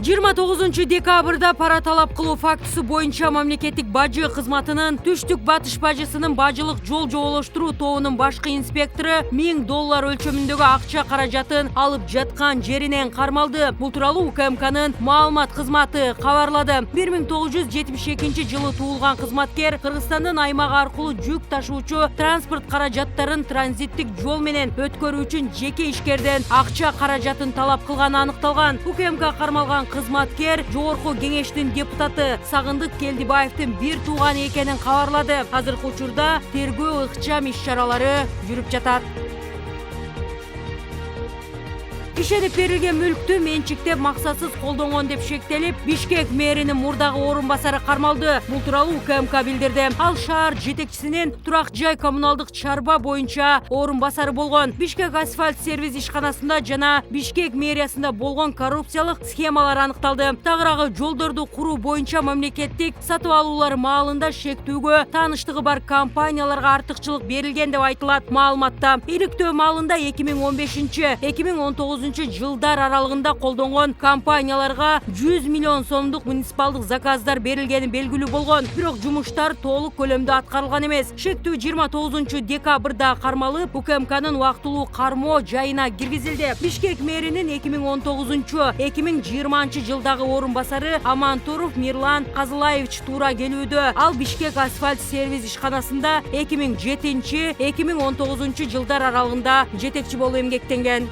29-декабрда пара талап кылуу фактысы боюнча мамлекеттик бажы кызматынын түштүк батыш бажысынын бажылык жол жоболоштуруу тобунун башкы инспектору $1000 өлчөмүндөгү акча каражатын алып жаткан жеринен кармалды. Бул тууралуу УКМКнын маалымат кызматы кабарлады. 1972 жылы туулган кызматкер Кыргызстандын аймагы аркылуу жүк ташуучу транспорт каражаттарын транзиттик жол менен өткөрүү үчүн жеке ишкерден акча каражатын талап кылганы аныкталган. УКМК кармалган кызматкер Жогорку кеңештин депутаты Сагындык Келдибаевдин бир тууганы экенин кабарлады. Азыркы учурда тергөө ыкчам иш-чаралары жүрүп жатат. Ишенип берилген мүлктү менчиктеп максатсыз колдонгон деп шектелип, Бишкек мэринин мурдагы орун басары кармалды. Бул тууралуу УКМК билдирди. Ал шаар жетекчисинин турак жай коммуналдык чарба боюнча орун басары болгон. Бишкек асфальт сервис ишканасында жана Бишкек мэриясында болгон коррупциялык схемалар аныкталды. Тагыраагы жолдорду куруу боюнча мамлекеттик сатып алуулар маалында шектүүгө тааныштыгы бар компанияларга артыкчылык берилген деп айтылат маалыматта. Иликтөө маалында 2015-2019 жылдар аралыгында колдонгон компанияларга 100 миллион сомдук муниципалдык заказдар берилгени белгилүү болгон. Бирок жумуштар толук көлөмдө аткарылган эмес. Шектүү 29-декабрда кармалып, УКМКнын убактылуу кармоо жайына киргизилди. Бишкек мэринин 2019-2020 жылдагы орун басары Амантуров Мирлан Казылаевич туура келүүдө. Ал Бишкек асфальт сервис ишканасында 2007-2019 жылдар аралыгында жетекчи болуп эмгектенген.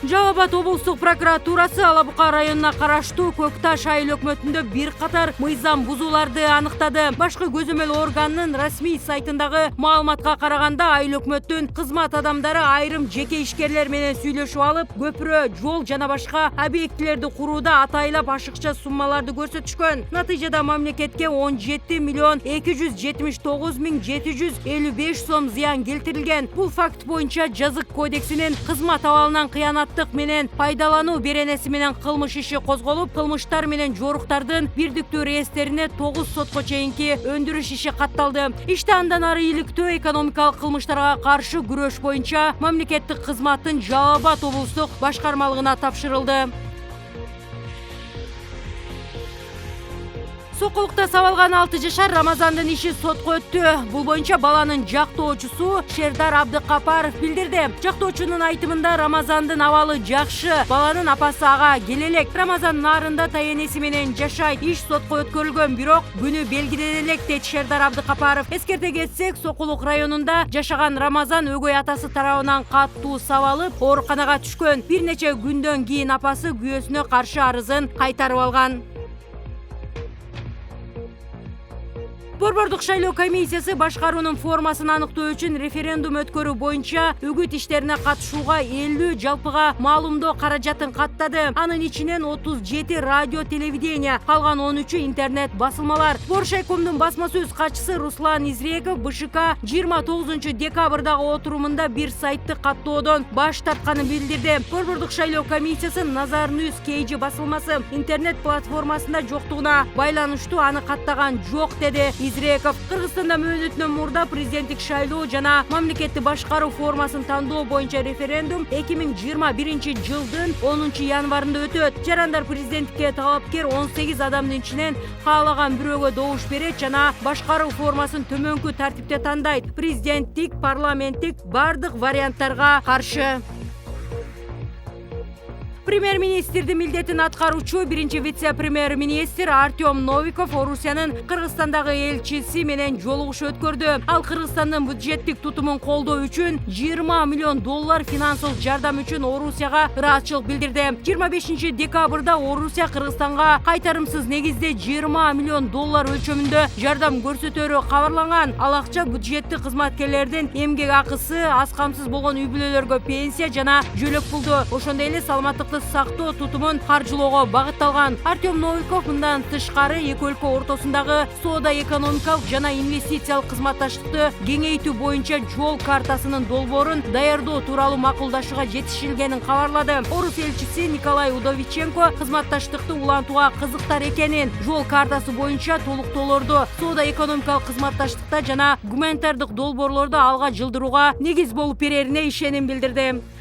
Жалал Абад облустук прокуратурасы Алабука районуна караштуу Көк Таш айыл өкмөтүндө бир катар мыйзам бузууларды аныктады. Башкы көзөмөл органынын расмий сайтындагы маалыматка караганда, айыл өкмөттүн кызмат адамдары айрым жеке ишкерлер менен сүйлөшүп алып, көпүрө, жол жана башка объектилерди курууда атайлап ашыкча суммаларды көрсөтүшкөн. Натыйжада мамлекетке 17,279,755 сом зыян келтирилген. Бул факт боюнча Жазык кодексинин кызмат абалынан кыянат менен пайдалануу беренеси менен кылмыш иши козголуп, кылмыштар менен жоруктардын бирдиктүү реестерине 9 сотко чейинки өндүрүш иши катталды. Иште андан ары иликтөө экономикалык кылмыштарга каршы күрөш боюнча мамлекеттик кызматтын Жалал Абад облустук башкармалыгына тапшырылды. Сокулукта сабалган 6 жашар Рамазандын иши сотко өттү. Бул боюнча баланын жактоочусу Шердар Абдыкапаров билдирди. Жактоочунун айтымында Рамазандын абалы жакшы, баланын апасы ага келелек. Рамазан нарында таенеси менен жашайт. Иш сотко өткөрүлгөн, бирок күнү белгилене элек, дейт Шердар Абдыкапаров. Эскерте кетсек, Сокулук районунда жашаган Рамазан өгөй атасы тарабынан каттуу сабалып, ооруканага түшкөн. Бир нече күндөн кийин апасы күйөөсүнө каршы арызын кайтарып алган. Борбордук шайлоо комиссиясы башкаруунун формасын аныктоо үчүн референдум өткөрүү боюнча үгүт иштерине катышууга 50 жалпыга маалымдоо каражатын каттады. Анын ичинен 37 радио телевидение, калган 13 интернет басылмалар. Боршайкомдун басма сөз катчысы Руслан Изреков БШК 29-декабрдагы отурумунда бир сайтты каттоодон баш тартканын билдирди. Борбордук шайлоо комиссиясы Назар Ньюс KG басылмасы интернет платформасында жоктугуна байланыштуу аны каттаган жок, деди Изреков. Кыргызстанда мөөнөтүнөн мурда президенттик шайлоо жана мамлекетти башкаруу формасын тандоо боюнча референдум 2021 жылдын 10 январында өтөт. Жарандар президенттикке талапкер 18 адамдын ичинен каалаган бирөөгө добуш берет жана башкаруу формасын төмөнкү тартипте тандайт. Президенттик, парламенттик бардык варианттарга каршы. Премьер-министрдин милдетин аткаруучу биринчи вице-премьер-министр Артем Новиков Орусиянын Кыргызстандагы элчиси менен жолугуш өткөрдү. Ал Кыргызстандын бюджеттик тутумун колдоо үчүн $20 миллион финансылык жардам үчүн Орусияга ыраазычылык билдирди. 25-декабрда Орусия Кыргызстанга кайтарымсыз негизде $20 миллион өлчөмүндө жардам көрсөтөрү кабарланган. Ал акча бюджеттик кызматкерлердин эмгек акысы, аз камсыз болгон үй бүлөлөргө пенсия жана жөлөк пулду, ошондой эле саламаттык сактоо тутумун каржылоого багытталган. Артем Новиков мындан тышкары эки өлкө ортосундагы соода экономикалык жана инвестициялык кызматташтыкты кеңейтүү боюнча жол картасынын долбоорун даярдоо тууралуу макулдашууга жетишилгенин кабарлады. Орус элчиси Николай Удовиченко кызматташтыкты улантууга кызыктар экенин, жол картасы боюнча толуктоолорду соода экономикалык кызматташтыкта жана гуманитардык долбоорлорду алга жылдырууга негиз болуп берерине ишеним билдирди.